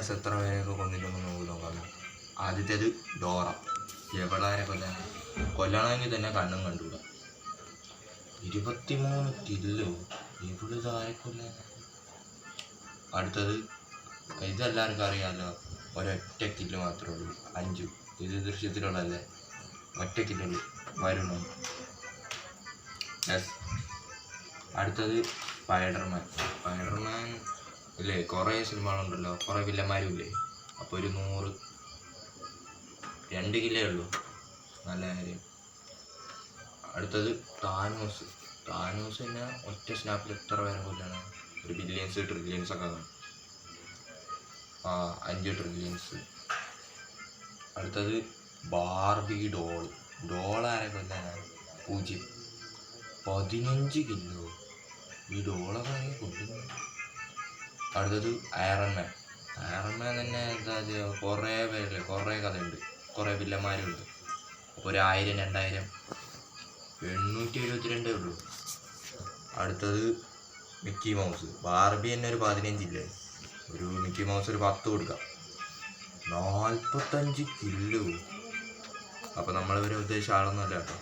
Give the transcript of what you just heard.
Guys എത്ര പേരെയൊക്കെ കൊന്നിട്ടൊന്ന് നോക്കി നോക്കാം. ആദ്യത്തേത് ഡോറ. എവളാരെ കൊല്ലണമെങ്കിൽ തന്നെ കണ്ണും കണ്ടുകൂടാ. 23 കില്ലോ. ഇവിടെ താരെ കൊല്ലാൻ. അടുത്തത് ഇതെല്ലാവർക്കും അറിയാമല്ലോ, ഒരൊറ്റ കില്ല് മാത്രമേ ഉള്ളൂ, 5. ഇത് ദൃശ്യത്തിലുള്ളതല്ലേ, ഒറ്റ കില്ലുള്ളൂ, വരുണോ. അടുത്തത് സ്പൈഡർമാൻ ഇല്ലേ, കുറേ സിനിമകളുണ്ടല്ലോ, കുറേ വില്ലന്മാരും ഇല്ലേ, അപ്പോൾ ഒരു 2 കില്ലേ ഉള്ളൂ, നല്ല കാര്യം. അടുത്തത് താനോസ് തന്നെ ഒറ്റ സ്നാപ്പിൽ എത്ര പേരെ കൊല്ലാണ്, ഒരു ബില്യൻസ് ട്രില്യൻസ് ഒക്കെ കാണും. 5 ട്രില്യൻസ്. അടുത്തത് ബാർബി ഡോളാരെ കൊല്ലാനാണ് 0. 15 കിലോ. ഈ ഡോളൊക്കെ കൊല്ലുന്നു. അടുത്തത് അയറൺമാൻ തന്നെ എന്താ കുറേ പേരില്ല, കുറേ കഥയുണ്ട്, കുറേ വില്ലന്മാരുണ്ട്. അപ്പോൾ ഒരു 1000 2000 872 ഉള്ളൂ. അടുത്തത് മിക്കി മൗസ്. ബാർബി തന്നെ ഒരു 15 ഇല്ലേ, ഒരു മിക്കി മൗസ് ഒരു 10 കൊടുക്കാം. 45 കിലോ. അപ്പോൾ നമ്മളിവരെ ഉദ്ദേശിച്ച ആളൊന്നുമല്ല കേട്ടോ.